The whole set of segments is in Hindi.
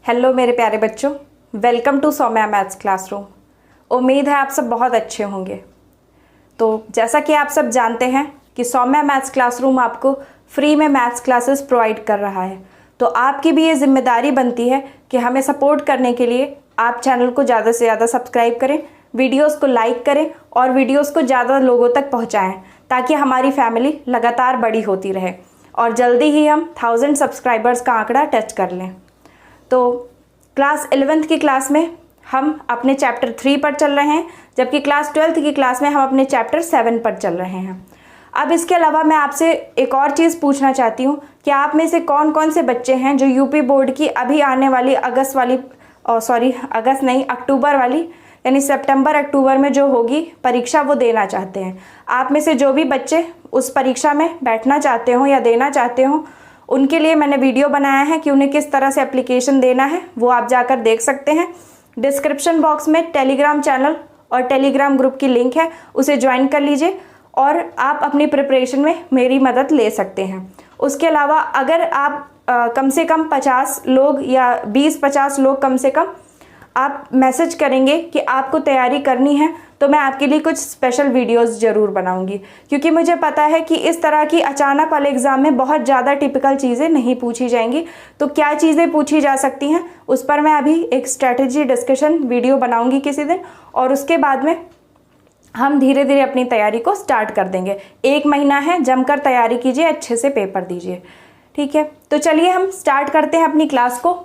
हेलो मेरे प्यारे बच्चों, welcome to Saumya maths classroom. उम्मीद है आप सब बहुत अच्छे होंगे। तो जैसा कि आप सब जानते हैं कि सौम्या मैथ्स क्लासरूम आपको फ्री में मैथ्स क्लासेस प्रोवाइड कर रहा है, तो आपकी भी ये जिम्मेदारी बनती है कि हमें सपोर्ट करने के लिए आप चैनल को ज़्यादा से ज़्यादा सब्सक्राइब करें, वीडियोस को लाइक करें और वीडियोस को ज़्यादा लोगों तक पहुँचाएँ, ताकि हमारी फैमिली लगातार बड़ी होती रहे और जल्दी ही हम 1000 सब्सक्राइबर्स का आंकड़ा टच कर लें। तो क्लास 11th की क्लास में हम अपने चैप्टर 3 पर चल रहे हैं, जबकि क्लास 12th की क्लास में हम अपने चैप्टर 7 पर चल रहे हैं। अब इसके अलावा मैं आपसे एक और चीज़ पूछना चाहती हूँ कि आप में से कौन कौन से बच्चे हैं जो यूपी बोर्ड की अभी आने वाली अक्टूबर वाली यानी सितंबर अक्टूबर में जो होगी परीक्षा वो देना चाहते हैं। आप में से जो भी बच्चे उस परीक्षा में बैठना चाहते हो या देना चाहते हो, उनके लिए मैंने वीडियो बनाया है कि उन्हें किस तरह से एप्लीकेशन देना है, वो आप जाकर देख सकते हैं। डिस्क्रिप्शन बॉक्स में टेलीग्राम चैनल और टेलीग्राम ग्रुप की लिंक है, उसे ज्वाइन कर लीजिए और आप अपनी प्रिपरेशन में मेरी मदद ले सकते हैं। उसके अलावा अगर आप कम से कम 50 लोग या 20-50 लोग कम से कम आप मैसेज करेंगे कि आपको तैयारी करनी है, तो मैं आपके लिए कुछ स्पेशल वीडियोस ज़रूर बनाऊंगी, क्योंकि मुझे पता है कि इस तरह की अचानक वाले एग्ज़ाम में बहुत ज़्यादा टिपिकल चीज़ें नहीं पूछी जाएंगी। तो क्या चीज़ें पूछी जा सकती हैं उस पर मैं अभी एक स्ट्रैटेजी डिस्कशन वीडियो बनाऊंगी किसी दिन, और उसके बाद में हम धीरे धीरे अपनी तैयारी को स्टार्ट कर देंगे। 1 महीना है, जमकर तैयारी कीजिए, अच्छे से पेपर दीजिए, ठीक है। तो चलिए हम स्टार्ट करते हैं अपनी क्लास को।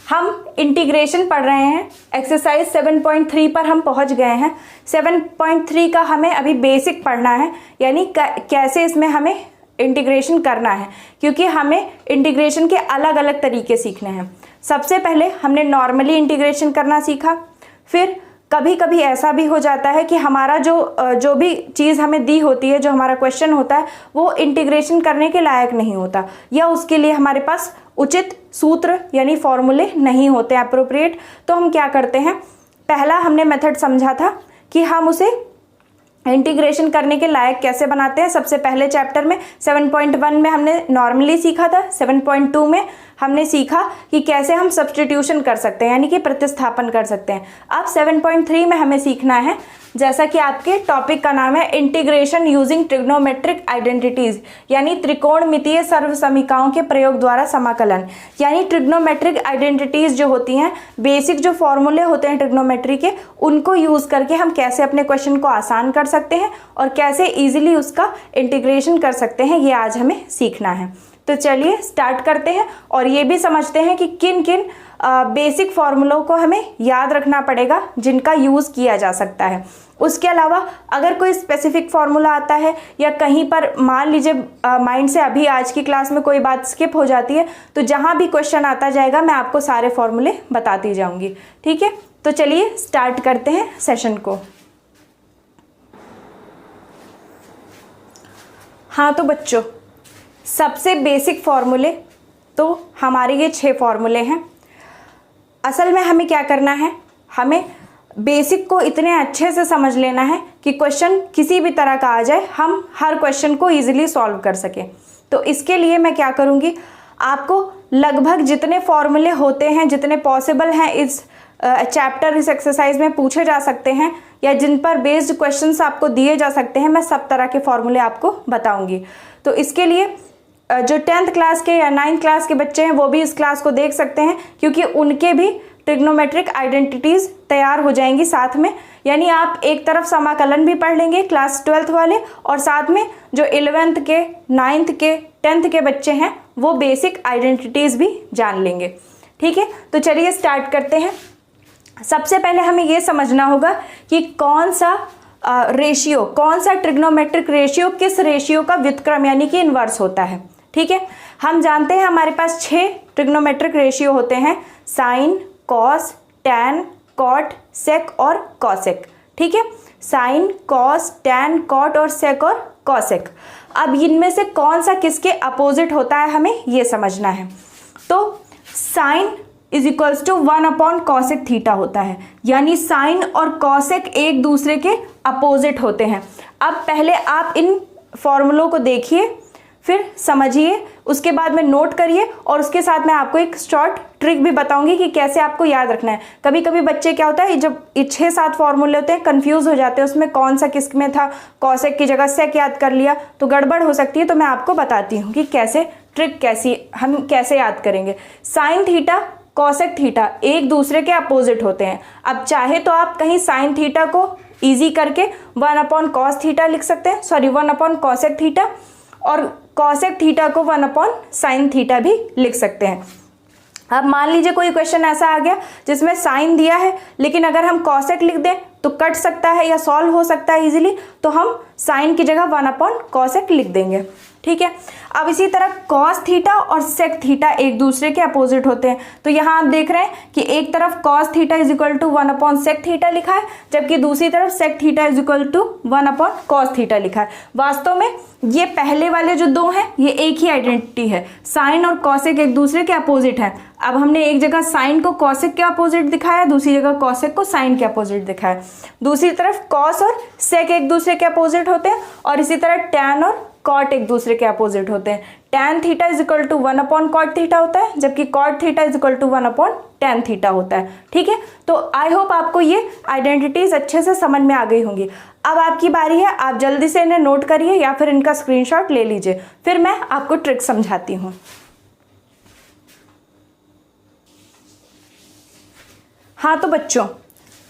हम इंटीग्रेशन पढ़ रहे हैं, एक्सरसाइज 7.3 पर हम पहुंच गए हैं। 7.3 का हमें अभी बेसिक पढ़ना है, यानी कैसे इसमें हमें इंटीग्रेशन करना है, क्योंकि हमें इंटीग्रेशन के अलग अलग तरीके सीखने हैं। सबसे पहले हमने नॉर्मली इंटीग्रेशन करना सीखा, फिर कभी कभी ऐसा भी हो जाता है कि हमारा जो भी चीज़ हमें दी होती है, जो हमारा क्वेश्चन होता है, वो इंटीग्रेशन करने के लायक नहीं होता, या उसके लिए हमारे पास उचित सूत्र यानी फॉर्मूले नहीं होते अप्रोप्रिएट। तो हम क्या करते हैं, पहला हमने मेथड समझा था कि हम उसे इंटीग्रेशन करने के लायक कैसे बनाते हैं। सबसे पहले चैप्टर में 7.1 में हमने नॉर्मली सीखा था, 7.2 में हमने सीखा कि कैसे हम सब्स्टिट्यूशन कर सकते हैं, यानी कि प्रतिस्थापन कर सकते हैं। अब 7.3 में हमें सीखना है, जैसा कि आपके टॉपिक का नाम है, इंटीग्रेशन यूजिंग ट्रिग्नोमेट्रिक आइडेंटिटीज, यानी त्रिकोणमितीय सर्वसमीकाओं के प्रयोग द्वारा समाकलन। यानी ट्रिग्नोमेट्रिक आइडेंटिटीज जो होती हैं, बेसिक जो फॉर्मूले होते हैं ट्रिग्नोमेट्री के, उनको यूज करके हम कैसे अपने क्वेश्चन को आसान कर सकते हैं और कैसे इजीली उसका इंटीग्रेशन कर सकते हैं, ये आज हमें सीखना है। तो चलिए स्टार्ट करते हैं और ये भी समझते हैं कि किन किन बेसिक फॉर्मूलों को हमें याद रखना पड़ेगा जिनका यूज़ किया जा सकता है। उसके अलावा अगर कोई स्पेसिफिक फॉर्मूला आता है या कहीं पर मान लीजिए माइंड से अभी आज की क्लास में कोई बात स्किप हो जाती है, तो जहाँ भी क्वेश्चन आता जाएगा मैं आपको सारे फॉर्मूले बताती जाऊँगी, ठीक है। तो चलिए स्टार्ट करते हैं सेशन को। हाँ तो बच्चों, सबसे बेसिक फॉर्मूले तो हमारे ये 6 फॉर्मूले हैं। असल में हमें क्या करना है, हमें बेसिक को इतने अच्छे से समझ लेना है कि क्वेश्चन किसी भी तरह का आ जाए, हम हर क्वेश्चन को इजीली सॉल्व कर सकें। तो इसके लिए मैं क्या करूँगी, आपको लगभग जितने फॉर्मूले होते हैं, जितने पॉसिबल हैं इस चैप्टर, इस एक्सरसाइज में पूछे जा सकते हैं या जिन पर बेस्ड क्वेश्चंस आपको दिए जा सकते हैं, मैं सब तरह के फॉर्मूले आपको बताऊंगी। तो इसके लिए जो 10th क्लास के या 9th क्लास के बच्चे हैं वो भी इस क्लास को देख सकते हैं, क्योंकि उनके भी ट्रिग्नोमेट्रिक आइडेंटिटीज तैयार हो जाएंगी साथ में। यानी आप एक तरफ समाकलन भी पढ़ लेंगे क्लास 12th वाले, और साथ में जो 11th के, 9th के, 10th के बच्चे हैं वो बेसिक आइडेंटिटीज भी जान लेंगे, ठीक है। तो चलिए स्टार्ट करते हैं। सबसे पहले हमें ये समझना होगा कि कौन सा रेशियो, कौन सा ट्रिग्नोमेट्रिक रेशियो किस रेशियो का व्युत्क्रम यानी कि इन्वर्स होता है, ठीक है। हम जानते हैं हमारे पास 6 ट्रिग्नोमेट्रिक रेशियो होते हैं, साइन, कॉस, टैन, कॉट, सेक और कॉसेक, ठीक है। साइन, कॉस, टैन, कॉट और सेक और कॉसेक। अब इनमें से कौन सा किसके अपोजिट होता है हमें ये समझना है। तो sine is equals to 1/cosec theta होता है, यानी साइन और कॉसेक एक दूसरे के अपोजिट होते हैं। अब पहले आप इन फॉर्मूलों को देखिए, फिर समझिए, उसके बाद में नोट करिए और उसके साथ मैं आपको एक शॉर्ट ट्रिक भी बताऊंगी कि कैसे आपको याद रखना है। कभी कभी बच्चे क्या होता है, जब 6-7 फॉर्मूले होते हैं कंफ्यूज हो जाते हैं उसमें कौन सा किस में था, कॉसेक की जगह सेक याद कर लिया तो गड़बड़ हो सकती है। तो मैं आपको बताती हूँ कि कैसे ट्रिक हम कैसे याद करेंगे। साइन थीटा कॉसेक थीटा एक दूसरे के अपोजिट होते हैं। अब चाहे तो आप कहीं साइन थीटा को इजी करके 1/cos थीटा लिख सकते हैं, सॉरी 1/cosec थीटा, और कॉसेक थीटा को 1/sin थीटा भी लिख सकते हैं। अब मान लीजिए कोई क्वेश्चन ऐसा आ गया जिसमें साइन दिया है लेकिन अगर हम कॉसेक लिख दें तो कट सकता है या सॉल्व हो सकता है इजीली, तो हम साइन की जगह 1/cosec लिख देंगे। ठीक है। अब इसी तरह cos थीटा और sec थीटा एक दूसरे के अपोजिट होते हैं। तो यहाँ आप देख रहे हैं कि एक तरफ cos theta is equal to 1/sec theta लिखा है, जबकि दूसरी तरफ sec theta is equal to 1/cos theta लिखा है। वास्तव में ये पहले वाले जो दो हैं ये एक ही आइडेंटिटी है, साइन और कॉसेक एक दूसरे के अपोजिट है। अब हमने एक जगह साइन को कॉसेक के अपोजिट दिखाया, दूसरी जगह कॉसेक को साइन के अपोजिट दिखाया। दूसरी तरफ कॉस और सेक एक दूसरे के अपोजिट होते हैं और इसी तरह टैन और कॉट एक दूसरे के अपोजिट होते हैं। Tan theta is equal to 1/cot theta होता है, जबकि cot theta is equal to 1/tan theta होता है। ठीक है। तो आई होप आपको ये आइडेंटिटीज अच्छे से समझ में आ गई होंगी। अब आपकी बारी है, आप जल्दी से इन्हें नोट करिए या फिर इनका स्क्रीनशॉट ले लीजिए, फिर मैं आपको ट्रिक समझाती हूँ। हाँ तो बच्चों,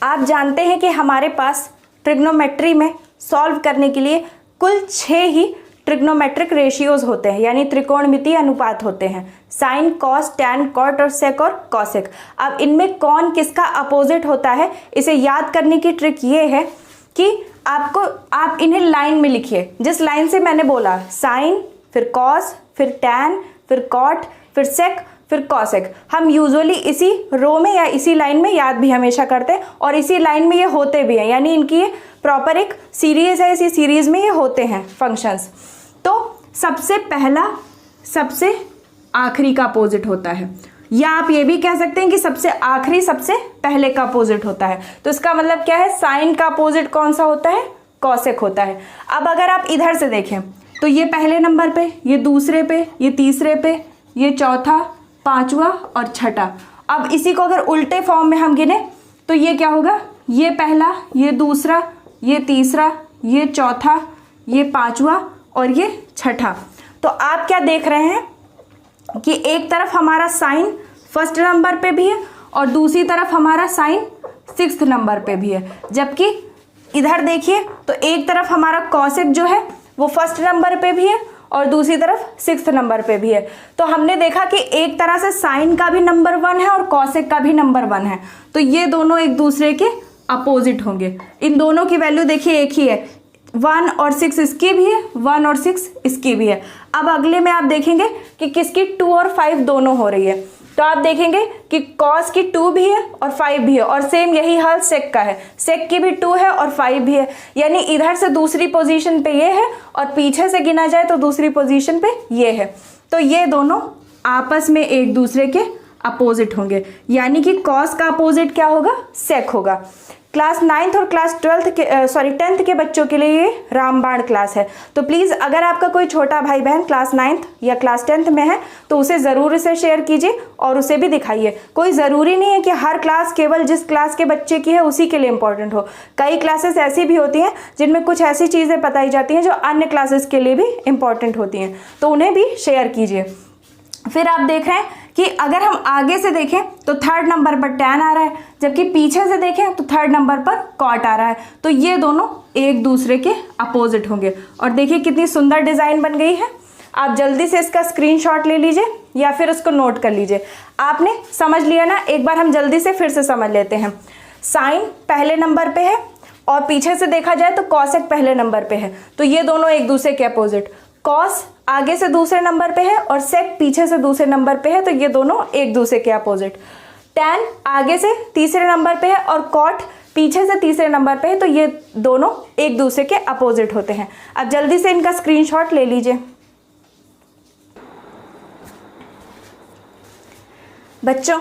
आप जानते हैं कि हमारे पास ट्रिग्नोमेट्री में सॉल्व करने के लिए कुल 6 ही ट्रिग्नोमेट्रिक रेशियोज होते हैं, यानी त्रिकोणमितीय अनुपात होते हैं। साइन, कॉस, टैन, कॉट और सेक और कॉसेक। अब इनमें कौन किसका अपोजिट होता है, इसे याद करने की ट्रिक ये है कि आप इन्हें लाइन में लिखिए। जिस लाइन से मैंने बोला साइन, फिर कॉस, फिर टैन, फिर कॉट, फिर सेक, फिर कॉसेक, हम यूजुअली इसी रो में या इसी लाइन में याद भी हमेशा करते हैं और इसी लाइन में ये होते भी हैं, यानी इनकी ये प्रॉपर एक सीरीज है, इसी सीरीज में ये होते हैं फंक्शंस। तो सबसे पहला सबसे आखिरी का अपोजिट होता है, या आप ये भी कह सकते हैं कि सबसे आखिरी सबसे पहले का अपोजिट होता है। तो इसका मतलब क्या है, साइन का अपोजिट कौन सा होता है, कॉसेक होता है। अब अगर आप इधर से देखें तो ये पहले नंबर पे, ये दूसरे पे, ये तीसरे पे, ये चौथा, पांचवा और छठा। अब इसी को अगर उल्टे फॉर्म में हम गिने तो ये क्या होगा, ये पहला, ये दूसरा, ये तीसरा, ये चौथा, ये पांचवा और ये छठा। तो आप क्या देख रहे हैं कि एक तरफ हमारा साइन फर्स्ट नंबर पे भी है और दूसरी तरफ हमारा साइन 6th नंबर पे भी है, जबकि इधर देखिए तो एक तरफ हमारा कॉसेक जो है वो फर्स्ट नंबर पे भी है और दूसरी तरफ 6th नंबर पे भी है। तो हमने देखा कि एक तरह से साइन का भी नंबर 1 है और कॉसेक का भी नंबर 1 है, तो ये दोनों एक दूसरे के अपोजिट होंगे। इन दोनों की वैल्यू देखिए एक ही है, 1 और 6 इसकी भी है, 1 और 6 इसकी भी है। अब अगले में आप देखेंगे कि किसकी 2 और 5 दोनों हो रही है, तो आप देखेंगे कि कॉस की 2 भी है और 5 भी है, और सेम यही हाल सेक का है, सेक की भी 2 है और 5 भी है। यानी इधर से दूसरी पोजीशन पे ये है और पीछे से गिना जाए तो दूसरी पोजीशन पे ये है। तो ये दोनों आपस में एक दूसरे के अपोजिट होंगे, यानी कि कॉस का अपोजिट क्या होगा, सेक होगा। क्लास 9th और क्लास 10th के बच्चों के लिए ये रामबाण क्लास है। तो प्लीज़ अगर आपका कोई छोटा भाई बहन क्लास 9th या क्लास 10th में है तो उसे ज़रूर इसे शेयर कीजिए और उसे भी दिखाइए। कोई ज़रूरी नहीं है कि हर क्लास केवल जिस क्लास के बच्चे की है उसी के लिए इम्पोर्टेंट हो। कई क्लासेस ऐसी भी होती हैं जिनमें कुछ ऐसी चीज़ें बताई जाती हैं जो अन्य क्लासेस के लिए भी इम्पोर्टेंट होती हैं, तो उन्हें भी शेयर कीजिए। फिर आप देख रहे हैं कि अगर हम आगे से देखें तो 3rd नंबर पर टैन आ रहा है, जबकि पीछे से देखें तो 3rd नंबर पर कॉट आ रहा है। तो ये दोनों एक दूसरे के अपोजिट होंगे। और देखिए कितनी सुंदर डिज़ाइन बन गई है। आप जल्दी से इसका स्क्रीनशॉट ले लीजिए या फिर उसको नोट कर लीजिए। आपने समझ लिया ना, एक बार हम जल्दी से फिर से समझ लेते हैं। साइन पहले नंबर पे है और पीछे से देखा जाए तो कॉसेक पहले नंबर पे है, तो ये दोनों एक दूसरे के अपोजिट। कॉस आगे से दूसरे नंबर पे है और सेक पीछे से दूसरे नंबर पे है, तो ये दोनों एक दूसरे के अपोजिट। टैन आगे से तीसरे नंबर पे है और कॉट पीछे से तीसरे नंबर पे है, तो ये दोनों एक दूसरे के अपोजिट होते हैं। अब जल्दी से इनका स्क्रीनशॉट ले लीजिए। बच्चों,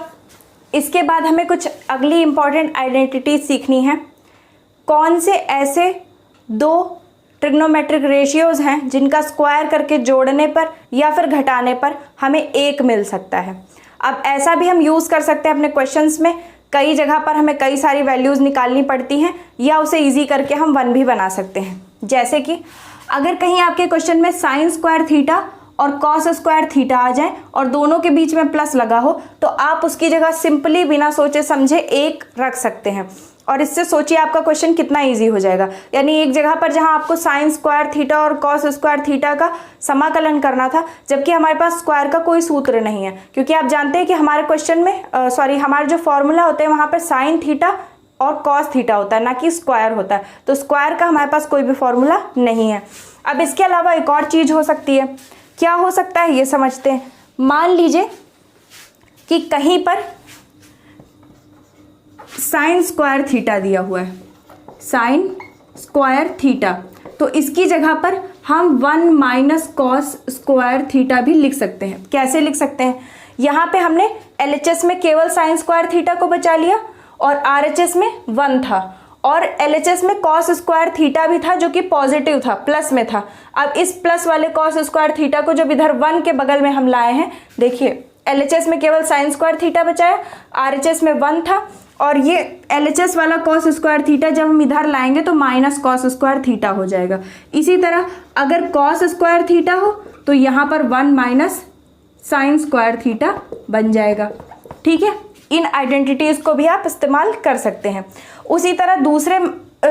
इसके बाद हमें कुछ अगली इंपॉर्टेंट आइडेंटिटी सीखनी है। कौन से ऐसे 2 ट्रिग्नोमेट्रिक रेशियोज हैं जिनका स्क्वायर करके जोड़ने पर या फिर घटाने पर हमें 1 मिल सकता है। अब ऐसा भी हम यूज़ कर सकते हैं अपने क्वेश्चंस में, कई जगह पर हमें कई सारी वैल्यूज़ निकालनी पड़ती हैं, या उसे ईजी करके हम 1 भी बना सकते हैं। जैसे कि अगर कहीं आपके क्वेश्चन में साइन स्क्वायर थीटा और कॉस स्क्वायर थीटा आ जाए और दोनों के बीच में प्लस लगा हो, तो आप उसकी जगह सिंपली बिना सोचे समझे 1 रख सकते हैं, और इससे सोचिए आपका क्वेश्चन कितना इजी हो जाएगा। यानी एक जगह पर जहां आपको साइन स्क्वायर थीटा और कॉस स्क्वायर थीटा का समाकलन करना था, जबकि हमारे पास स्क्वायर का कोई सूत्र नहीं है, क्योंकि आप जानते हैं कि हमारे क्वेश्चन में हमारे जो फॉर्मूला होते हैं वहां पर साइन थीटा और कॉस थीटा होता है, ना कि स्क्वायर होता है। तो स्क्वायर का हमारे पास कोई भी फॉर्मूला नहीं है। अब इसके अलावा एक और चीज़ हो सकती है, क्या हो सकता है ये समझते हैं। मान लीजिए कि कहीं पर साइन स्क्वायर थीटा दिया हुआ है, साइन स्क्वायर थीटा, तो इसकी जगह पर हम 1 माइनस कॉस स्क्वायर थीटा भी लिख सकते हैं। कैसे लिख सकते हैं, यहाँ पे हमने LHS में केवल साइन स्क्वायर थीटा को बचा लिया और RHS में 1 था, और LHS में कॉस स्क्वायर थीटा भी था जो कि पॉजिटिव था, प्लस में था। अब इस प्लस वाले कॉस स्क्वायर थीटा को जब इधर 1 के बगल में हम लाए हैं, देखिए LHS में केवल साइन स्क्वायर थीटा बचाया, RHS में 1 था, और ये LHS वाला कॉस स्क्वायर थीटा जब हम इधर लाएंगे तो माइनस कॉस स्क्वायर थीटा हो जाएगा। इसी तरह अगर कॉस स्क्वायर थीटा हो तो यहाँ पर 1 माइनस साइन स्क्वायर थीटा बन जाएगा। ठीक है, इन आइडेंटिटीज़ को भी आप इस्तेमाल कर सकते हैं। उसी तरह दूसरे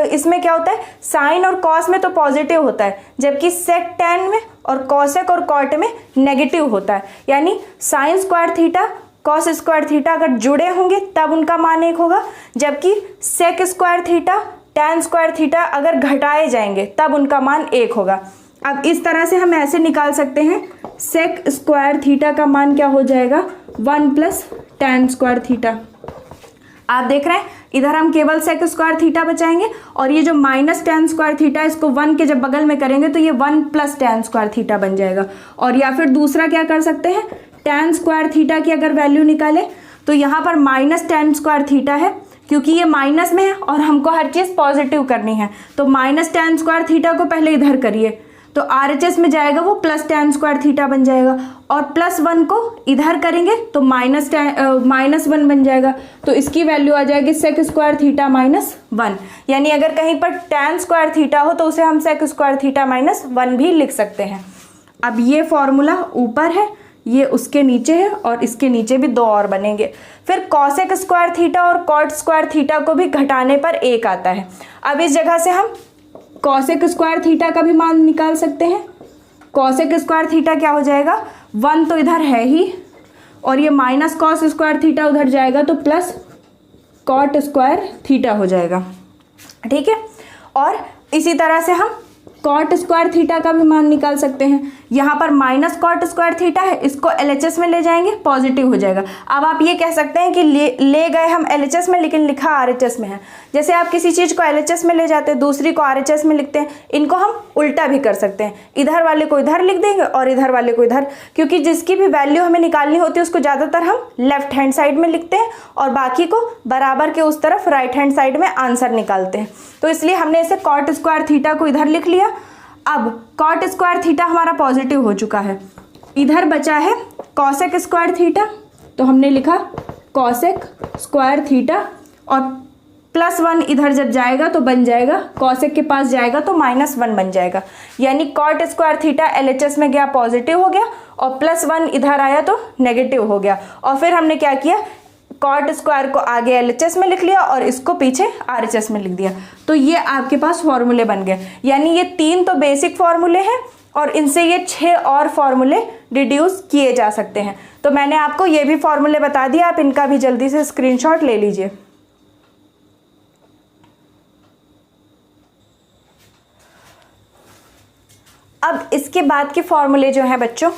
इसमें क्या होता है, साइन और कॉस में तो पॉजिटिव होता है, जबकि सेक टेन में और कॉसेक और कॉट में नेगेटिव होता है। यानी sine square theta cos square theta अगर जुड़े होंगे तब उनका मान 1 होगा, जबकि sec square theta tan square theta अगर घटाए जाएंगे तब उनका मान 1 होगा। अब इस तरह से हम ऐसे निकाल सकते हैं, सेक स्क्वायर थीटा का मान क्या हो जाएगा, 1 प्लस टैन स्क्वायर थीटा। आप देख रहे हैं इधर हम केवल सेक स्क्वायर थीटा बचाएंगे, और ये जो माइनस टैन स्क्वायर थीटा इसको 1 के जब बगल में करेंगे तो ये 1 प्लस टैन स्क्वायर थीटा बन जाएगा। और या फिर दूसरा क्या कर सकते हैं, टैन स्क्वायर थीटा की अगर वैल्यू निकाले तो यहाँ पर माइनस टैन स्क्वायर थीटा है, क्योंकि ये माइनस में है और हमको हर चीज़ पॉजिटिव करनी है, तो माइनस टैन स्क्वायर थीटा को पहले इधर करिए, तो RHS में जाएगा वो प्लस टैन स्क्वायर थीटा बन जाएगा, और प्लस 1 को इधर करेंगे तो माइनस 1 बन जाएगा। तो इसकी वैल्यू आ जाएगी सेक स्क्वायर थीटा माइनस 1। यानी अगर कहीं पर टैन स्क्वायर थीटा हो तो उसे हम सेक स्क्वायर थीटा माइनस 1 भी लिख सकते हैं। अब ये फॉर्मूला ऊपर है, ये उसके नीचे है, और इसके नीचे भी 2 और बनेंगे। फिर कॉसेक स्क्वायर थीटा और कॉट स्क्वायर थीटा को भी घटाने पर 1 आता है। अब इस जगह से हम कॉसेक स्क्वायर थीटा का भी मान निकाल सकते हैं। कॉसेक स्क्वायर थीटा क्या हो जाएगा, 1 तो इधर है ही, और ये माइनस कॉस स्क्वायर थीटा उधर जाएगा तो प्लस कॉट स्क्वायर थीटा हो जाएगा। ठीक है, और इसी तरह से हम कॉट स्क्वायर थीटा का भी मान निकाल सकते हैं। यहाँ पर माइनस कॉट स्क्वायर थीटा है, इसको LHS में ले जाएंगे, पॉजिटिव हो जाएगा। अब आप ये कह सकते हैं कि ले गए हम LHS में लेकिन लिखा RHS में है। जैसे आप किसी चीज़ को LHS में ले जाते हैं, दूसरी को RHS में लिखते हैं, इनको हम उल्टा भी कर सकते हैं, इधर वाले को इधर लिख देंगे और इधर वाले को इधर, क्योंकि जिसकी भी वैल्यू हमें निकालनी होती है उसको ज़्यादातर हम लेफ्ट हैंड साइड में लिखते हैं और बाकी को बराबर के उस तरफ राइट हैंड साइड में आंसर निकालते हैं। तो इसलिए हमने इसे कॉट स्क्वायर थीटा को इधर लिख लिया। अब कॉट स्क्वायर थीटा हमारा पॉजिटिव हो चुका है, इधर बचा है कॉसेक स्क्वायर थीटा, तो हमने लिखा कॉसेक स्क्वायर थीटा, और प्लस 1 इधर जब जाएगा तो बन जाएगा, कॉसेक के पास जाएगा तो माइनस 1 बन जाएगा। यानी कॉट स्क्वायर थीटा LHS में गया, पॉजिटिव हो गया, और प्लस 1 इधर आया तो नेगेटिव हो गया। और फिर हमने क्या किया, कॉट स्क्वायर को आगे LHS में लिख लिया और इसको पीछे RHS में लिख दिया। तो ये आपके पास फॉर्मूले बन गए। यानी ये 3 तो बेसिक फॉर्मूले हैं और इनसे ये 6 और फॉर्मूले डिड्यूस किए जा सकते हैं। तो मैंने आपको ये भी फॉर्मूले बता दिए, आप इनका भी जल्दी से स्क्रीनशॉट ले लीजिए। अब इसके बाद के फॉर्मूले जो हैं बच्चों,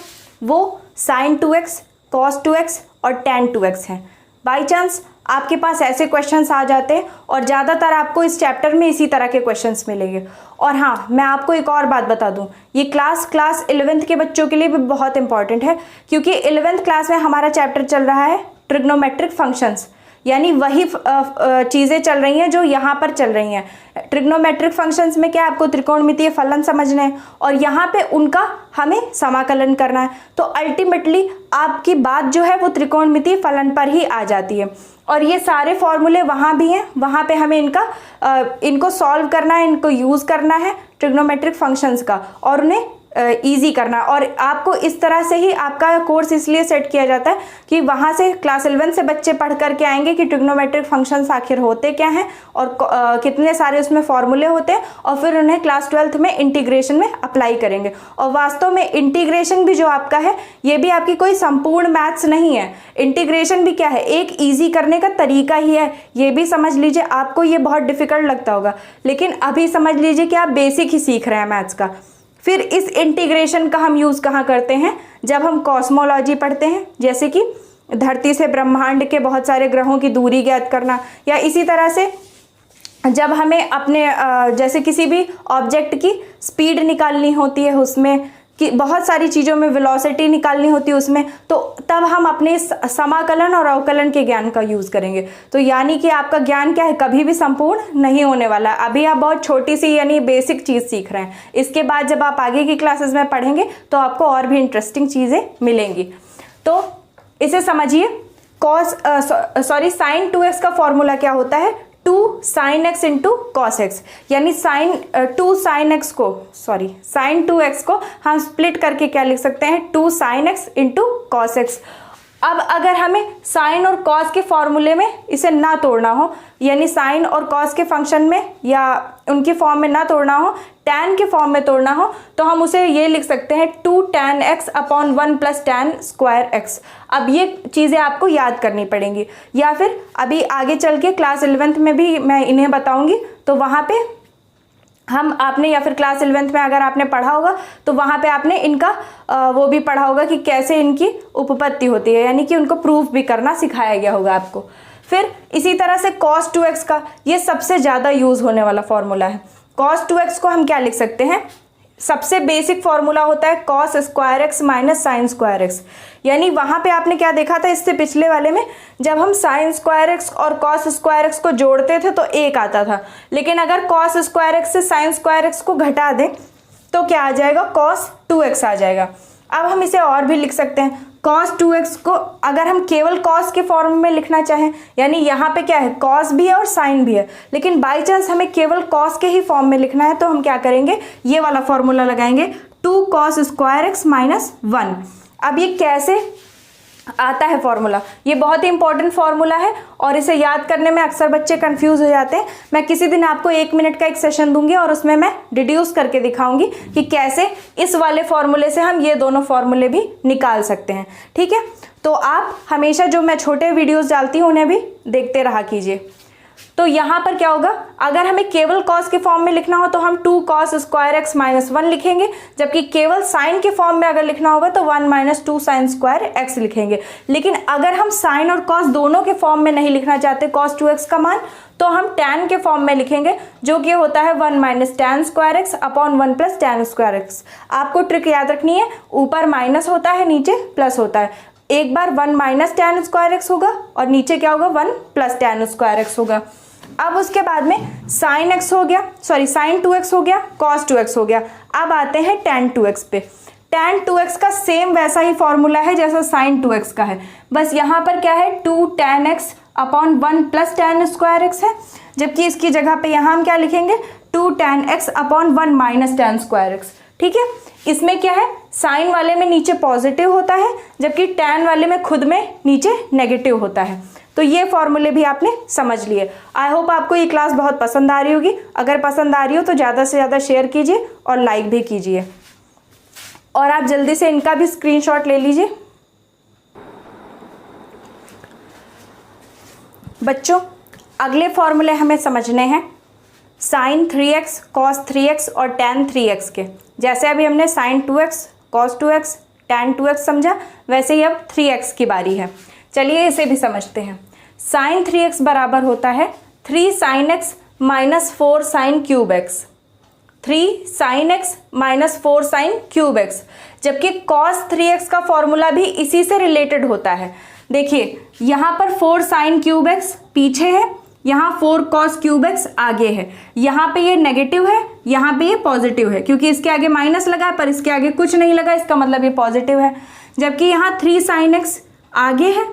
वो sin 2x, cos 2x और tan 2x हैं। बाई चांस आपके पास ऐसे क्वेश्चंस आ जाते हैं, और ज़्यादातर आपको इस चैप्टर में इसी तरह के क्वेश्चंस मिलेंगे। और हाँ, मैं आपको एक और बात बता दूं, ये क्लास 11th के बच्चों के लिए भी बहुत इंपॉर्टेंट है, क्योंकि 11th क्लास में हमारा चैप्टर चल रहा है ट्रिग्नोमेट्रिक फंक्शंस। यानी वही चीज़ें चल रही हैं जो यहाँ पर चल रही हैं। ट्रिग्नोमेट्रिक फंक्शंस में क्या है, आपको त्रिकोणमितीय फलन समझने हैं और यहाँ पे उनका हमें समाकलन करना है। तो अल्टीमेटली आपकी बात जो है वो त्रिकोणमितीय फलन पर ही आ जाती है। और ये सारे फॉर्मूले वहाँ भी हैं, वहाँ पे हमें इनको सॉल्व करना है, इनको यूज़ करना है ट्रिग्नोमेट्रिक फंक्शंस का और उन्हें ईजी करना। और आपको इस तरह से ही आपका कोर्स इसलिए सेट किया जाता है कि वहाँ से क्लास 11 से बच्चे पढ़ करके आएंगे कि ट्रिग्नोमेट्रिक फंक्शंस आखिर होते क्या हैं और कितने सारे उसमें फॉर्मूले होते हैं, और फिर उन्हें क्लास 12th में इंटीग्रेशन में अप्लाई करेंगे। और वास्तव में इंटीग्रेशन भी जो आपका है ये भी आपकी कोई संपूर्ण मैथ्स नहीं है। इंटीग्रेशन भी क्या है, एक ईजी करने का तरीका ही है। ये भी समझ लीजिए, आपको ये बहुत डिफिकल्ट लगता होगा लेकिन अभी समझ लीजिए कि आप बेसिक ही सीख रहे हैं मैथ्स का। फिर इस इंटीग्रेशन का हम यूज़ कहाँ करते हैं, जब हम कॉस्मोलॉजी पढ़ते हैं, जैसे कि धरती से ब्रह्मांड के बहुत सारे ग्रहों की दूरी ज्ञात करना, या इसी तरह से जब हमें अपने जैसे किसी भी ऑब्जेक्ट की स्पीड निकालनी होती है, उसमें कि बहुत सारी चीज़ों में वेलोसिटी निकालनी होती है उसमें, तो तब हम अपने समाकलन और अवकलन के ज्ञान का यूज़ करेंगे। तो यानी कि आपका ज्ञान क्या है, कभी भी संपूर्ण नहीं होने वाला। अभी आप बहुत छोटी सी यानी बेसिक चीज़ सीख रहे हैं, इसके बाद जब आप आगे की क्लासेस में पढ़ेंगे तो आपको और भी इंटरेस्टिंग चीज़ें मिलेंगी। तो इसे समझिए, साइन 2x का फॉर्मूला क्या होता है, 2 sin x into cos x, यानी साइन 2x को हम स्प्लिट करके क्या लिख सकते हैं, 2 sin x into cos x. अब अगर हमें साइन और कॉस के फॉर्मूले में इसे ना तोड़ना हो, यानी साइन और कॉस के फंक्शन में या उनके फॉर्म में ना तोड़ना हो, टैन के फॉर्म में तोड़ना हो, तो हम उसे ये लिख सकते हैं 2 tan x upon 1 plus tan square x. अब ये चीज़ें आपको याद करनी पड़ेंगी, या फिर अभी आगे चल के क्लास 11th में भी मैं इन्हें बताऊंगी, तो वहाँ पे आपने या फिर क्लास 11th में अगर आपने पढ़ा होगा तो वहाँ पे आपने इनका वो भी पढ़ा होगा कि कैसे इनकी उपपत्ति होती है, यानी कि उनको प्रूफ भी करना सिखाया गया होगा आपको। फिर इसी तरह से cos 2x का ये सबसे ज़्यादा यूज़ होने वाला फॉर्मूला है। cos 2x को हम क्या लिख सकते हैं, सबसे बेसिक फॉर्मूला होता है cos square x minus sine square x. यानी वहाँ पे आपने क्या देखा था इससे पिछले वाले में, जब हम साइन स्क्वायर एक्स और cos स्क्वायर एक्स को जोड़ते थे तो 1 आता था, लेकिन अगर cos स्क्वायर एक्स से साइन स्क्वायर एक्स को घटा दें तो क्या आ जाएगा, cos 2x आ जाएगा। अब हम इसे और भी लिख सकते हैं, cos 2x को अगर हम केवल cos के फॉर्म में लिखना चाहें, यानी यहाँ पे क्या है, cos भी है और sin भी है, लेकिन बाई चांस हमें केवल cos के ही फॉर्म में लिखना है, तो हम क्या करेंगे, ये वाला फॉर्मूला लगाएंगे 2 cos स्क्वायर एक्स माइनस 1। अब ये कैसे आता है फॉर्मूला, ये बहुत ही इंपॉर्टेंट फॉर्मूला है और इसे याद करने में अक्सर बच्चे कंफ्यूज हो जाते हैं। मैं किसी दिन आपको 1 मिनट का एक सेशन दूंगी और उसमें मैं डिड्यूस करके दिखाऊंगी कि कैसे इस वाले फॉर्मूले से हम ये दोनों फॉर्मूले भी निकाल सकते हैं। ठीक है, तो आप हमेशा जो मैं छोटे वीडियोस डालती हूँ उन्हें भी देखते रहा कीजिए। तो यहाँ पर क्या होगा, अगर हमें केवल cos के फॉर्म में लिखना हो तो हम 2 cos स्क्वायर एक्स माइनस 1 लिखेंगे, जबकि केवल साइन के फॉर्म में अगर लिखना होगा तो 1 माइनस 2 साइन स्क्वायर एक्स लिखेंगे। लेकिन अगर हम साइन और cos दोनों के फॉर्म में नहीं लिखना चाहते cos 2x का मान, तो हम tan के फॉर्म में लिखेंगे, जो कि होता है 1 minus tan square x upon 1 plus tan square x. आपको ट्रिक याद रखनी है, ऊपर माइनस होता है नीचे प्लस होता है। एक बार 1 माइनस टैन स्क्वायर एक्स होगा और नीचे क्या होगा, 1 प्लस टैन स्क्वायर एक्स होगा। अब उसके बाद में साइन 2x हो गया, cos 2x हो गया। अब आते हैं tan 2x पे। tan 2x का सेम वैसा ही फॉर्मूला है जैसा sin 2x का है, बस यहाँ पर क्या है 2 tan x upon 1 plus tan square x है, जबकि इसकी जगह पे यहाँ हम क्या लिखेंगे 2 tan x upon 1 minus tan square x. ठीक है, इसमें क्या है, साइन वाले में नीचे पॉजिटिव होता है, जबकि tan वाले में खुद में नीचे नेगेटिव होता है। तो ये फॉर्मूले भी आपने समझ लिए। आई होप आपको ये क्लास बहुत पसंद आ रही होगी। अगर पसंद आ रही हो तो ज़्यादा से ज़्यादा शेयर कीजिए और लाइक भी कीजिए, और आप जल्दी से इनका भी स्क्रीनशॉट ले लीजिए। बच्चों, अगले फॉर्मूले हमें समझने हैं साइन 3x, cos 3x और tan 3x के। जैसे अभी हमने sign 2x, cos 2x, tan 2x समझा, वैसे ही अब 3x की बारी है। चलिए इसे भी समझते हैं। साइन 3x बराबर होता है 3 sin x minus 4 sin cube x. 3 sin x minus 4 sin cube x. जबकि cos 3x का फॉर्मूला भी इसी से रिलेटेड होता है। देखिए यहाँ पर 4 sin क्यूब x पीछे है, यहाँ 4 cos क्यूब x आगे है, यहाँ पे ये नेगेटिव है, यहाँ पे ये पॉजिटिव है, क्योंकि इसके आगे माइनस लगा है पर इसके आगे कुछ नहीं लगा, इसका मतलब ये पॉजिटिव है। जबकि यहाँ 3 sin x आगे है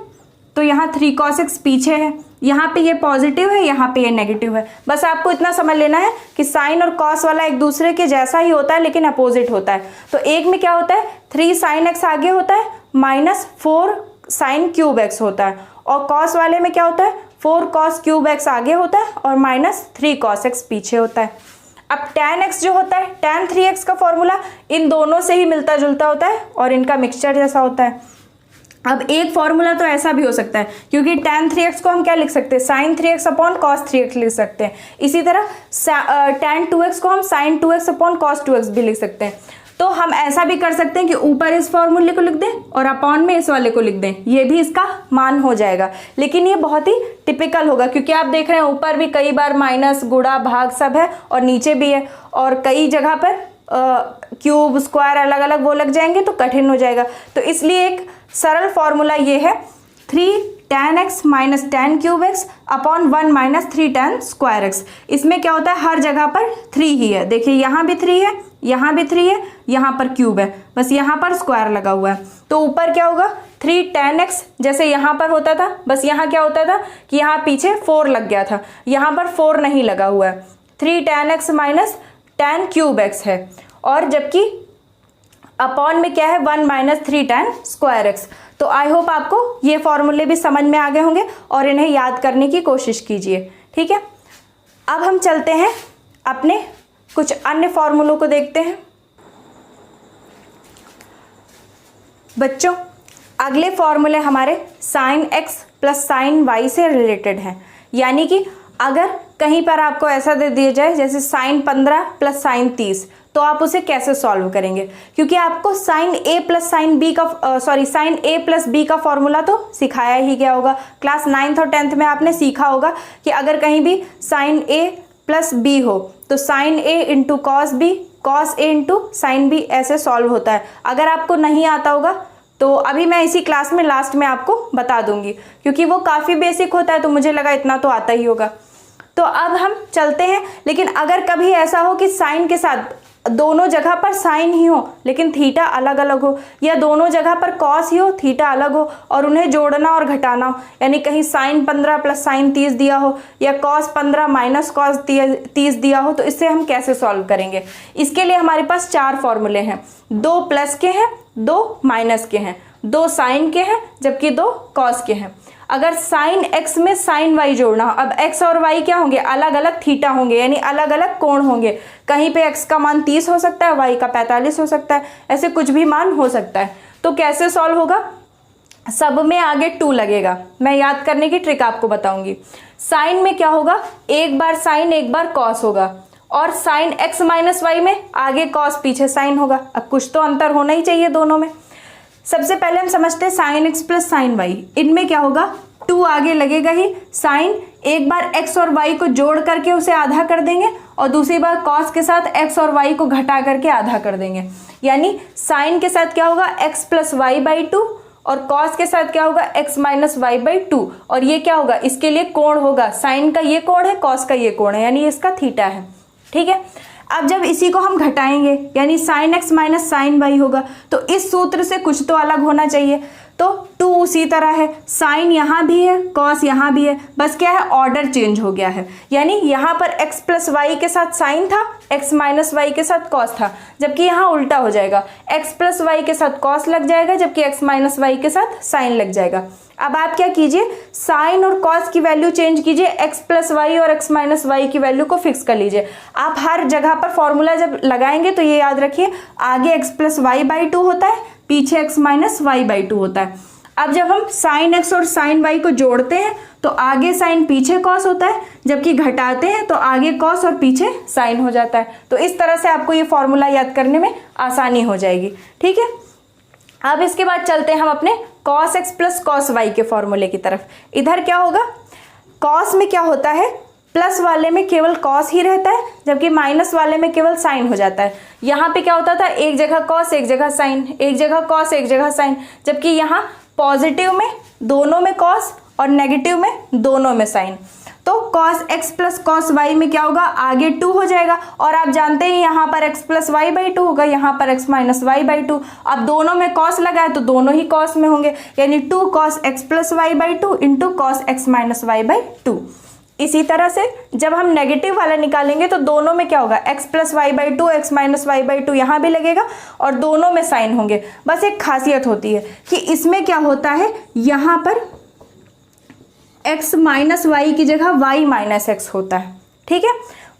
तो यहाँ 3 cos x पीछे है, यहाँ पे ये पॉजिटिव है, यहाँ पे ये नेगेटिव है। बस आपको इतना समझ लेना है कि साइन और कॉस वाला एक दूसरे के जैसा ही होता है लेकिन अपोजिट होता है। तो एक में क्या होता है, 3 sin x आगे होता है माइनस 4 sin क्यूब x होता है, और कॉस वाले में क्या होता है, 4 cos क्यूब x आगे होता है और माइनस 3 cos x पीछे होता है। अब tan x जो होता है, tan 3x का फॉर्मूला इन दोनों से ही मिलता जुलता होता है और इनका मिक्सचर जैसा होता है। अब एक फॉर्मूला तो ऐसा भी हो सकता है, क्योंकि tan 3x को हम क्या लिख सकते हैं, sin 3x upon cos 3x लिख सकते हैं। इसी तरह tan 2x को हम sin 2x upon cos 2x भी लिख सकते हैं। तो हम ऐसा भी कर सकते हैं कि ऊपर इस फॉर्मूले को लिख दें और अपॉन में इस वाले को लिख दें, ये भी इसका मान हो जाएगा। लेकिन ये बहुत ही टिपिकल होगा, क्योंकि आप देख रहे हैं ऊपर भी कई बार माइनस, गुणा, भाग सब है और नीचे भी है, और कई जगह पर क्यूब, स्क्वायर अलग अलग वो लग जाएंगे तो कठिन हो जाएगा। तो इसलिए एक सरल फॉर्मूला ये है 3 tan x minus tan cube x upon 1 minus 3 tan square x। इसमें क्या होता है, हर जगह पर 3 ही है। देखिए यहाँ भी 3 है, यहाँ भी 3 है, यहाँ पर क्यूब है, बस यहाँ पर स्क्वायर लगा हुआ है। तो ऊपर क्या होगा, 3 tan x, जैसे यहाँ पर होता था, बस यहाँ क्या होता था कि यहाँ पीछे 4 लग गया था, यहाँ पर 4 नहीं लगा हुआ है। 3 tan x minus tan cube x है, और जबकि अपॉन में क्या है, 1 माइनस 3 tan स्क्वायर x। तो आई होप आपको ये फॉर्मूले भी समझ में आ गए होंगे और इन्हें याद करने की कोशिश कीजिए। ठीक है, अब हम चलते हैं अपने कुछ अन्य फॉर्मूलों को देखते हैं। बच्चों, अगले फॉर्मूले हमारे sin x plus sin y से रिलेटेड हैं। यानी कि अगर कहीं पर आपको ऐसा दे दिया जाए जैसे sin 15 प्लस sin 30, तो आप उसे कैसे सॉल्व करेंगे, क्योंकि आपको sin a plus sin b का फॉर्मूला तो सिखाया ही गया होगा। क्लास 9th और 10th में आपने सीखा होगा कि अगर कहीं भी sin a प्लस b हो तो sin a into cos b, cos a into sin b ऐसे सॉल्व होता है। अगर आपको नहीं आता होगा तो अभी मैं इसी क्लास में लास्ट में आपको बता दूंगी, क्योंकि वो काफ़ी बेसिक होता है, तो मुझे लगा इतना तो आता ही होगा। तो अब हम चलते हैं। लेकिन अगर कभी ऐसा हो कि साइन के साथ दोनों जगह पर साइन ही हो लेकिन थीटा अलग अलग हो, या दोनों जगह पर कॉस ही हो, थीटा अलग हो, और उन्हें जोड़ना और घटाना हो, यानी कहीं साइन 15 प्लस साइन 30 दिया हो या कॉस 15 माइनस कॉस 30 दिया हो, तो इससे हम कैसे सॉल्व करेंगे। इसके लिए हमारे पास 4 फॉर्मूले हैं, 2 प्लस के हैं, 2 माइनस के हैं, 2 साइन के हैं, जबकि 2 कॉस के हैं। अगर साइन x में साइन y जोड़ना हो, अब x और y क्या होंगे, अलग अलग थीटा होंगे, यानी अलग अलग कोण होंगे। कहीं पे x का मान 30 हो सकता है, y का 45 हो सकता है, ऐसे कुछ भी मान हो सकता है। तो कैसे सॉल्व होगा, सब में आगे 2 लगेगा। मैं याद करने की ट्रिक आपको बताऊंगी। साइन में क्या होगा, एक बार साइन एक बार कॉस होगा, और साइन x माइनस वाई में आगे कॉस पीछे साइन होगा। अब कुछ तो अंतर होना ही चाहिए दोनों में। सबसे पहले हम समझते हैं sine x plus sine y. इनमें क्या होगा, 2 आगे लगेगा ही। साइन एक बार x और y को जोड़ करके उसे आधा कर देंगे, और दूसरी बार कॉस के साथ x और y को घटा करके आधा कर देंगे। यानी साइन के साथ क्या होगा, x प्लस वाई बाई 2, और कॉस के साथ क्या होगा, x माइनस वाई बाई 2। और ये क्या होगा, इसके लिए कोण होगा, साइन का ये कोण है, कॉस का ये कोण है, यानी इसका थीटा है। ठीक है, अब जब इसी को हम घटाएंगे यानी sine x minus sine y होगा, तो इस सूत्र से कुछ तो अलग होना चाहिए। तो 2 उसी तरह है, साइन यहाँ भी है, कॉस यहाँ भी है, बस क्या है, ऑर्डर चेंज हो गया है। यानी यहाँ पर x प्लस वाई के साथ साइन था, x माइनस वाई के साथ कॉस था, जबकि यहाँ उल्टा हो जाएगा, x प्लस वाई के साथ कॉस लग जाएगा, जबकि x माइनस वाई के साथ साइन लग जाएगा। अब आप क्या कीजिए, साइन और कॉस की वैल्यू चेंज कीजिए, x प्लस वाई और x माइनस वाई की वैल्यू को फिक्स कर लीजिए। आप हर जगह पर फॉर्मूला जब लगाएंगे तो ये याद रखिए, आगे x प्लस वाई बाई 2 होता है, पीछे x माइनस वाई बाई 2 होता है। अब जब हम साइन x और साइन y को जोड़ते हैं तो आगे साइन पीछे कॉस होता है, जबकि घटाते हैं तो आगे कॉस और पीछे साइन हो जाता है। तो इस तरह से आपको ये फॉर्मूला याद करने में आसानी हो जाएगी। ठीक है, अब इसके बाद चलते हैं हम अपने cos x plus cos y के फॉर्मूले की तरफ। इधर क्या होगा, cos में क्या होता है, प्लस वाले में केवल कॉस ही रहता है, जबकि माइनस वाले में केवल साइन हो जाता है। यहाँ पे क्या होता था, एक जगह कॉस एक जगह साइन, एक जगह कॉस एक जगह साइन, जबकि यहाँ पॉजिटिव में दोनों में कॉस और नेगेटिव में दोनों में साइन। तो cos x plus cos y में क्या होगा, आगे 2 हो जाएगा, और आप जानते हैं यहाँ पर x प्लस वाई बाई 2 होगा, यहाँ पर x माइनस वाई बाई 2। अब दोनों में cos लगा है तो दोनों ही cos में होंगे, यानी 2 cos x plus y by 2 into cos x minus y by 2। इसी तरह से जब हम नेगेटिव वाला निकालेंगे तो दोनों में क्या होगा, x plus y by 2 x minus y by 2 यहाँ भी लगेगा और दोनों में साइन होंगे। बस एक खासियत होती है कि इसमें क्या होता है, यहाँ पर x माइनस वाई की जगह y माइनस एक्स होता है, ठीक है,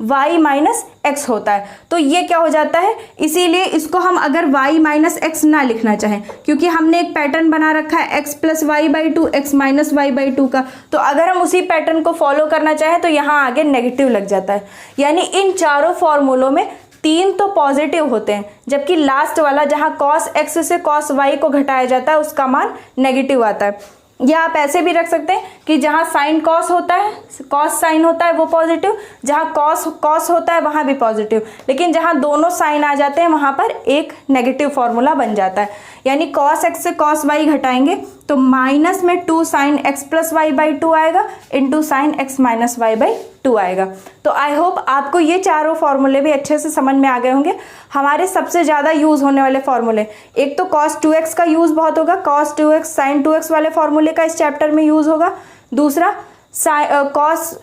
y माइनस एक्स होता है। तो ये क्या हो जाता है, इसीलिए इसको हम अगर y माइनस एक्स ना लिखना चाहें, क्योंकि हमने एक पैटर्न बना रखा है x plus y by 2 x minus y by 2 का, तो अगर हम उसी पैटर्न को फॉलो करना चाहें तो यहाँ आगे नेगेटिव लग जाता है। यानी इन चारों फॉर्मूलों में 3 तो पॉजिटिव होते हैं, जबकि लास्ट वाला जहाँ cos x से cos y को घटाया जाता है उसका मान नेगेटिव आता है। या आप ऐसे भी रख सकते हैं कि जहाँ साइन कॉस होता है, कॉस साइन होता है वो पॉजिटिव, जहाँ कॉस कॉस होता है वहाँ भी पॉजिटिव, लेकिन जहाँ दोनों साइन आ जाते हैं वहाँ पर एक नेगेटिव फॉर्मूला बन जाता है। यानी cos x से cos y घटाएंगे तो माइनस में 2 sine x plus y by 2 आएगा into sine x minus y by 2 आएगा। तो आई होप आपको ये चारों फॉर्मूले भी अच्छे से समझ में आ गए होंगे। हमारे सबसे ज़्यादा यूज़ होने वाले फॉर्मूले, एक तो cos 2x का यूज़ बहुत होगा, cos 2x साइन 2x वाले फॉर्मूले का इस चैप्टर में यूज़ होगा। दूसरा cos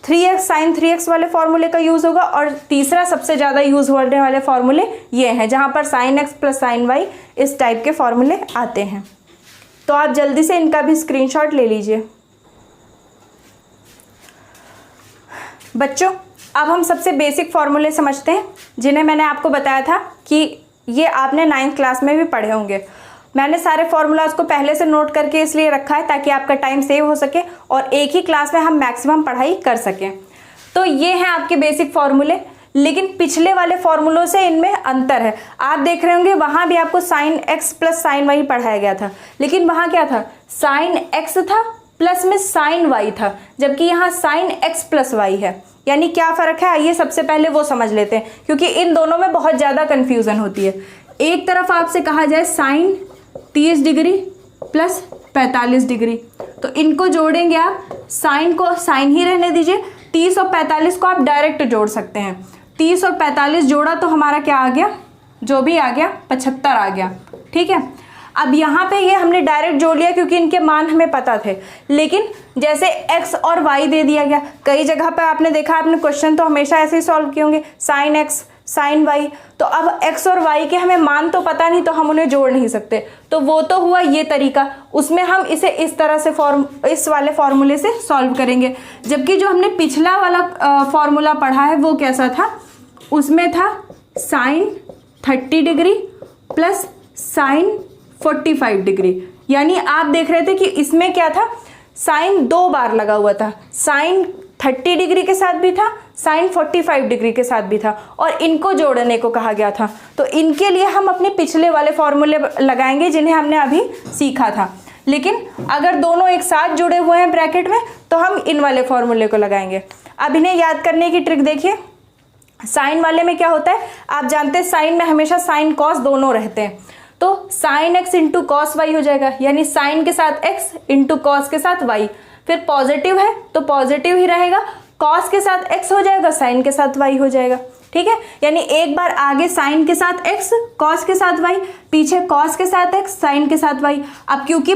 3x साइन 3x वाले फॉर्मूले का यूज़ होगा, और तीसरा सबसे ज़्यादा यूज़ होने वाले फॉर्मूले ये हैं जहाँ पर sine x plus sine y इस टाइप के फॉर्मूले आते हैं। तो आप जल्दी से इनका भी स्क्रीनशॉट ले लीजिए। बच्चों अब हम सबसे बेसिक फॉर्मूले समझते हैं, जिन्हें मैंने आपको बताया था कि ये आपने 9th क्लास में भी पढ़े होंगे। मैंने सारे फॉर्मूलाज को पहले से नोट करके इसलिए रखा है ताकि आपका टाइम सेव हो सके और एक ही क्लास में हम मैक्सिमम पढ़ाई कर सकें। तो ये हैं आपके बेसिक फॉर्मूले, लेकिन पिछले वाले फॉर्मूलों से इनमें अंतर है। आप देख रहे होंगे वहाँ भी आपको sine x plus sine y पढ़ाया गया था, लेकिन वहाँ क्या था, साइन x था प्लस में साइन y था, जबकि यहाँ साइन x प्लस y है। यानी क्या फ़र्क है, आइए सबसे पहले वो समझ लेते हैं, क्योंकि इन दोनों में बहुत ज़्यादा कन्फ्यूज़न होती है। एक तरफ आपसे कहा जाए साइन 30 डिग्री प्लस 45 डिग्री, तो इनको जोड़ेंगे आप, साइन को साइन ही रहने दीजिए, 30 और 45 को आप डायरेक्ट जोड़ सकते हैं। 30 और 45 जोड़ा तो हमारा क्या आ गया, जो भी आ गया 75 आ गया, ठीक है। अब यहाँ पे ये हमने डायरेक्ट जोड़ लिया क्योंकि इनके मान हमें पता थे, लेकिन जैसे x और y दे दिया गया, कई जगह पे आपने देखा, आपने क्वेश्चन तो हमेशा ऐसे ही सॉल्व किए होंगे, साइन x साइन y, तो अब x और y के हमें मान तो पता नहीं, तो हम उन्हें जोड़ नहीं सकते। तो वो तो हुआ ये तरीका, उसमें हम इसे इस तरह से इस वाले फॉर्मूले से सॉल्व करेंगे। जबकि जो हमने पिछला वाला फॉर्मूला पढ़ा है वो कैसा था, उसमें था sine 30 degree plus sine 45 degree. यानी आप देख रहे थे कि इसमें क्या था, साइन 2 बार लगा हुआ था, साइन 30 डिग्री के साथ भी था, साइन 45 डिग्री के साथ भी था, और इनको जोड़ने को कहा गया था। तो इनके लिए हम अपने पिछले वाले फॉर्मूले लगाएंगे जिन्हें हमने अभी सीखा था, लेकिन अगर दोनों एक साथ जुड़े हुए हैं ब्रैकेट में तो हम इन वाले फॉर्मूले को लगाएंगे। अब इन्हें याद करने की ट्रिक देखिए। साइन वाले में क्या होता है, आप जानते हैं साइन में हमेशा साइन कॉस दोनों रहते हैं, तो sine x into cos y हो जाएगा, यानी साइन के साथ x इंटू कॉस के साथ y। फिर पॉजिटिव है तो पॉजिटिव ही रहेगा, कॉस के साथ x हो जाएगा, साइन के साथ y हो जाएगा, ठीक है। यानी एक बार आगे साइन के साथ x, कॉस के साथ y, पीछे कॉस के साथ x, साइन के साथ y। अब क्योंकि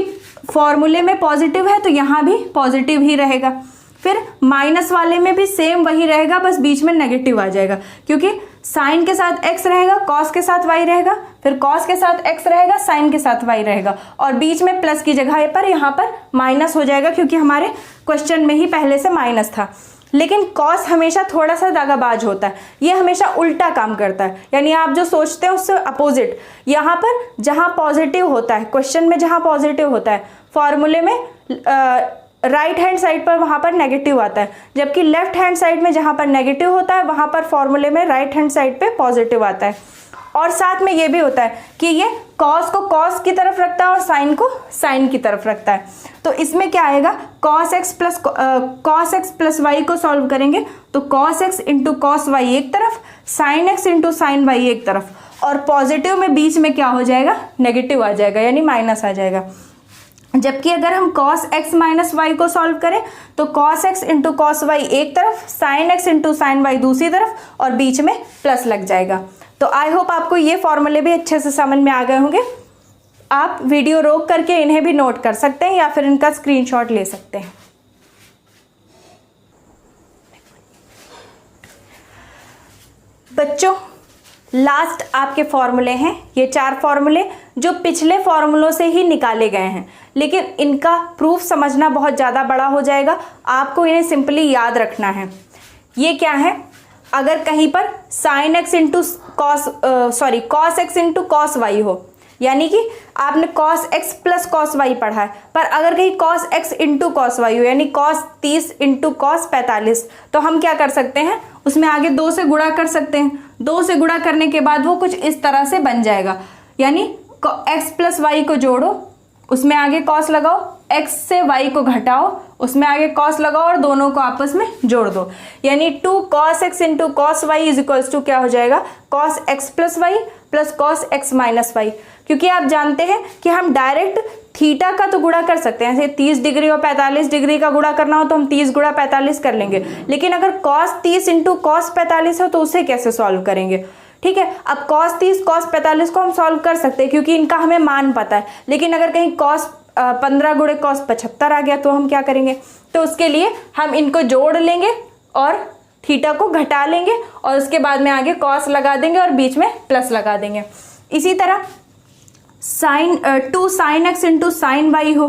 फॉर्मूले में पॉजिटिव है तो यहाँ भी पॉजिटिव ही रहेगा। फिर माइनस वाले में भी सेम वही रहेगा, बस बीच में नेगेटिव आ जाएगा, क्योंकि साइन के साथ x रहेगा, कॉस के साथ y रहेगा, फिर कॉस के साथ x रहेगा, साइन के साथ y रहेगा, और बीच में प्लस की जगह पर यहाँ पर माइनस हो जाएगा, क्योंकि हमारे क्वेश्चन में ही पहले से माइनस था। लेकिन कॉस हमेशा थोड़ा सा दागाबाज होता है, ये हमेशा उल्टा काम करता है, यानी आप जो सोचते हैं उससे अपोजिट। यहाँ पर जहाँ पॉजिटिव होता है, क्वेश्चन में जहाँ पॉजिटिव होता है, फॉर्मूले में राइट हैंड साइड पर वहाँ पर नेगेटिव आता है, जबकि लेफ्ट हैंड साइड में जहाँ पर नेगेटिव होता है वहाँ पर फॉर्मूले में राइट हैंड साइड पे पॉजिटिव आता है। और साथ में ये भी होता है कि ये कॉस को कॉस की तरफ रखता है और साइन को साइन की तरफ रखता है। तो इसमें क्या आएगा, cos x प्लस वाई को सॉल्व करेंगे तो cos x into cos y एक तरफ, sin x into sine y एक तरफ, और पॉजिटिव में बीच में क्या हो जाएगा, नेगेटिव आ जाएगा यानी माइनस आ जाएगा। जबकि अगर हम cos x माइनस वाई को सॉल्व करें तो cos x into cos y एक तरफ, sin x into sine y दूसरी तरफ, और बीच में प्लस लग जाएगा। तो आई होप आपको ये फॉर्मूले भी अच्छे से समझ में आ गए होंगे। आप वीडियो रोक करके इन्हें भी नोट कर सकते हैं या फिर इनका स्क्रीनशॉट ले सकते हैं। बच्चों, लास्ट आपके फॉर्मूले हैं ये 4 फॉर्मूले जो पिछले फॉर्मूलों से ही निकाले गए हैं, लेकिन इनका प्रूफ समझना बहुत ज़्यादा बड़ा हो जाएगा, आपको इन्हें सिंपली याद रखना है। ये क्या है, अगर कहीं पर sine x into cos x into cos y हो, यानी कि आपने cos x plus cos y पढ़ा है, पर अगर कहीं cos x into cos y हो यानी cos 30 इंटू कॉस 45, तो हम क्या कर सकते हैं, उसमें आगे 2 से गुणा कर सकते हैं। 2 से गुणा करने के बाद वो कुछ इस तरह से बन जाएगा, यानी x प्लस वाई को जोड़ो, उसमें आगे cos लगाओ, x से y को घटाओ, उसमें आगे cos लगाओ और दोनों को आपस में जोड़ दो, यानी 2 cos x into cos y is equals to क्या हो जाएगा, cos x plus y plus cos x minus y. क्योंकि आप जानते हैं कि हम डायरेक्ट थीटा का तो गुणा कर सकते हैं, जैसे 30 डिग्री और 45 डिग्री का गुणा करना हो तो हम 30 गुणा 45 कर लेंगे, लेकिन अगर cos 30 इंटू कॉस 45 हो तो उसे कैसे सॉल्व करेंगे। ठीक है, अब cos 30 cos 45 को हम सॉल्व कर सकते हैं क्योंकि इनका हमें मान पता है, लेकिन अगर कहीं cos 15 गुणे cos 75 आ गया तो हम क्या करेंगे, तो उसके लिए हम इनको जोड़ लेंगे और थीटा को घटा लेंगे और उसके बाद में आगे cos लगा देंगे और बीच में प्लस लगा देंगे। इसी तरह two sine x into sine y हो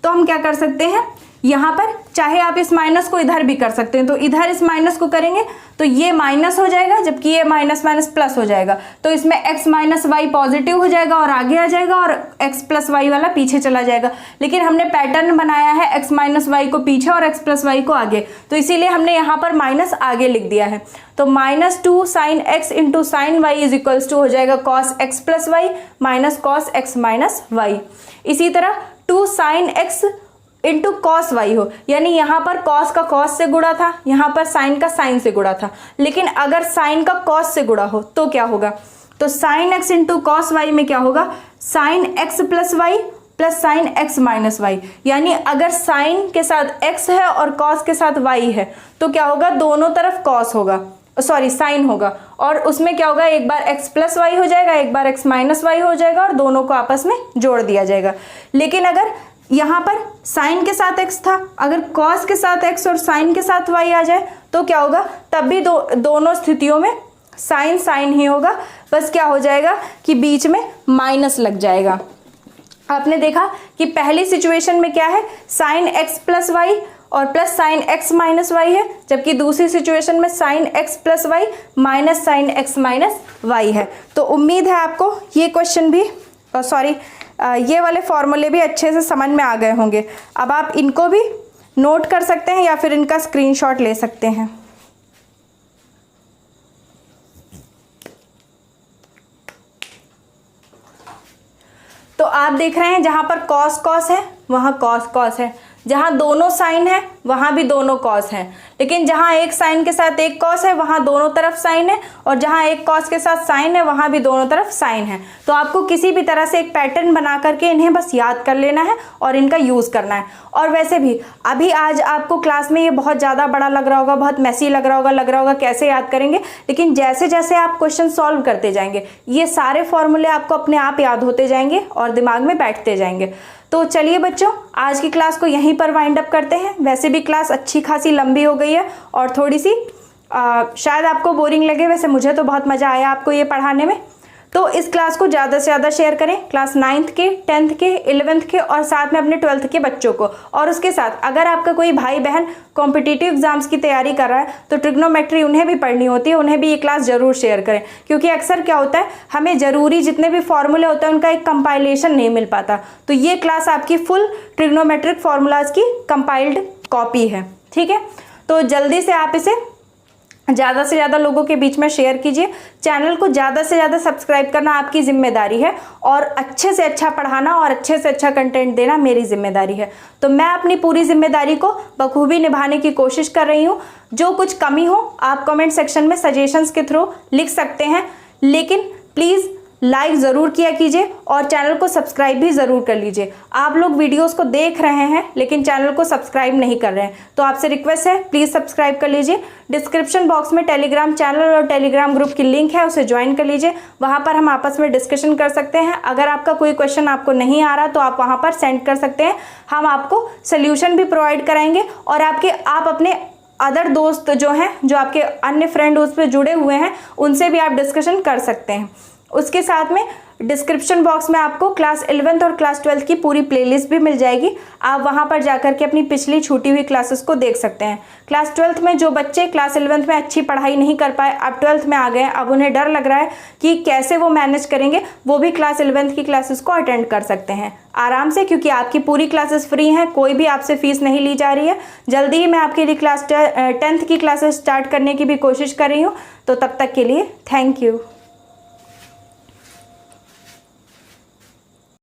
तो हम क्या कर सकते हैं, यहाँ पर चाहे आप इस माइनस को इधर भी कर सकते हैं, तो इधर इस माइनस को करेंगे तो ये माइनस हो जाएगा, जबकि ये माइनस माइनस प्लस हो जाएगा, तो इसमें x माइनस वाई पॉजिटिव हो जाएगा और आगे आ जाएगा और x प्लस वाई वाला पीछे चला जाएगा। लेकिन हमने पैटर्न बनाया है x माइनस वाई को पीछे और x प्लस वाई को आगे, तो इसीलिए हमने यहाँ पर माइनस आगे लिख दिया है। तो -2 sine x into sine y is equals to हो जाएगा cos x plus y minus cos x minus y. इसी तरह 2 sine x into cos y हो, यानी यहाँ पर कॉस का कॉस से गुणा था, यहाँ पर साइन का साइन से गुणा था, लेकिन अगर साइन का कॉस से गुणा हो तो क्या होगा, तो sine x into cos y में क्या होगा, sine x plus y plus sine x minus y, यानी अगर साइन के साथ एक्स है और कॉस के साथ वाई है तो क्या होगा, दोनों तरफ कॉस होगा, सॉरी साइन होगा, और उसमें क्या होगा, एक बार x प्लस वाई हो जाएगा, एक बार x माइनस वाई हो जाएगा और दोनों को आपस में जोड़ दिया जाएगा। लेकिन अगर यहाँ पर साइन के साथ x था, अगर cos के साथ x और साइन के साथ y आ जाए तो क्या होगा, तब भी दोनों स्थितियों में साइन साइन ही होगा, बस क्या हो जाएगा कि बीच में माइनस लग जाएगा। आपने देखा कि पहली सिचुएशन में क्या है, साइन x प्लस वाई और plus sine x minus y है, जबकि दूसरी सिचुएशन में sine x plus y minus sine x minus y है। तो उम्मीद है आपको ये क्वेश्चन भी ये वाले फॉर्मूले भी अच्छे से समझ में आ गए होंगे। अब आप इनको भी नोट कर सकते हैं या फिर इनका स्क्रीनशॉट ले सकते हैं। तो आप देख रहे हैं जहां पर cos cos है वहां cos cos है, जहां दोनों साइन है वहां भी दोनों कॉस हैं, लेकिन जहां एक साइन के साथ एक कॉस है वहां दोनों तरफ साइन है, और जहां एक कॉस के साथ साइन है वहां भी दोनों तरफ साइन है। तो आपको किसी भी तरह से एक पैटर्न बना करके इन्हें बस याद कर लेना है और इनका यूज़ करना है। और वैसे भी अभी आज आपको क्लास में ये बहुत ज़्यादा बड़ा लग रहा होगा, बहुत मैसी लग रहा होगा कैसे याद करेंगे, लेकिन जैसे जैसे आप क्वेश्चन सॉल्व करते जाएंगे ये सारे फॉर्मूले आपको अपने आप याद होते जाएंगे और दिमाग में बैठते जाएंगे। तो चलिए बच्चों, आज की क्लास को यहीं पर वाइंड अप करते हैं। वैसे भी क्लास अच्छी खासी लंबी हो गई है और थोड़ी सी शायद आपको बोरिंग लगे, वैसे मुझे तो बहुत मज़ा आया आपको ये पढ़ाने में। तो इस क्लास को ज़्यादा से ज़्यादा शेयर करें क्लास 9th के, 10th के, 11th के और साथ में अपने 12th के बच्चों को। और उसके साथ अगर आपका कोई भाई बहन कॉम्पिटिटिव एग्जाम्स की तैयारी कर रहा है तो ट्रिग्नोमेट्री उन्हें भी पढ़नी होती है, उन्हें भी ये क्लास ज़रूर शेयर करें, क्योंकि अक्सर क्या होता है हमें ज़रूरी जितने भी फॉर्मूले होते हैं उनका एक कंपाइलेशन नहीं मिल पाता। तो ये क्लास आपकी फुल ट्रिग्नोमेट्रिक फॉर्मूलाज की कंपाइल्ड कॉपी है, ठीक है। तो जल्दी से आप इसे ज़्यादा से ज़्यादा लोगों के बीच में शेयर कीजिए। चैनल को ज़्यादा से ज़्यादा सब्सक्राइब करना आपकी जिम्मेदारी है और अच्छे से अच्छा पढ़ाना और अच्छे से अच्छा कंटेंट देना मेरी जिम्मेदारी है। तो मैं अपनी पूरी जिम्मेदारी को बखूबी निभाने की कोशिश कर रही हूँ। जो कुछ कमी हो आप कमेंट सेक्शन में सजेशंस के थ्रू लिख सकते हैं, लेकिन प्लीज़ लाइक ज़रूर किया कीजिए और चैनल को सब्सक्राइब भी ज़रूर कर लीजिए। आप लोग वीडियोस को देख रहे हैं लेकिन चैनल को सब्सक्राइब नहीं कर रहे हैं, तो आपसे रिक्वेस्ट है प्लीज़ सब्सक्राइब कर लीजिए। डिस्क्रिप्शन बॉक्स में टेलीग्राम चैनल और टेलीग्राम ग्रुप की लिंक है, उसे ज्वाइन कर लीजिए। वहाँ पर हम आपस में डिस्कशन कर सकते हैं। अगर आपका कोई क्वेश्चन आपको नहीं आ रहा तो आप वहाँ पर सेंड कर सकते हैं, हम आपको सोल्यूशन भी प्रोवाइड कराएंगे और आप अपने अदर दोस्त जो हैं, जो आपके अन्य फ्रेंड उस पर जुड़े हुए हैं, उनसे भी आप डिस्कशन कर सकते हैं। उसके साथ में डिस्क्रिप्शन बॉक्स में आपको क्लास 11th और क्लास 12th की पूरी प्लेलिस्ट भी मिल जाएगी। आप वहां पर जाकर के अपनी पिछली छूटी हुई क्लासेस को देख सकते हैं। क्लास 12th में जो बच्चे क्लास 11th में अच्छी पढ़ाई नहीं कर पाए, अब 12th में आ गए, अब उन्हें डर लग रहा है कि कैसे वो मैनेज करेंगे, वो भी क्लास 11th की क्लासेस को अटेंड कर सकते हैं आराम से, क्योंकि आपकी पूरी क्लासेस फ्री हैं, कोई भी आपसे फीस नहीं ली जा रही है। जल्दी ही मैं आपके लिए क्लास 10th की क्लासेस स्टार्ट करने की भी कोशिश कर रही हूँ। तो तब तक के लिए थैंक यू।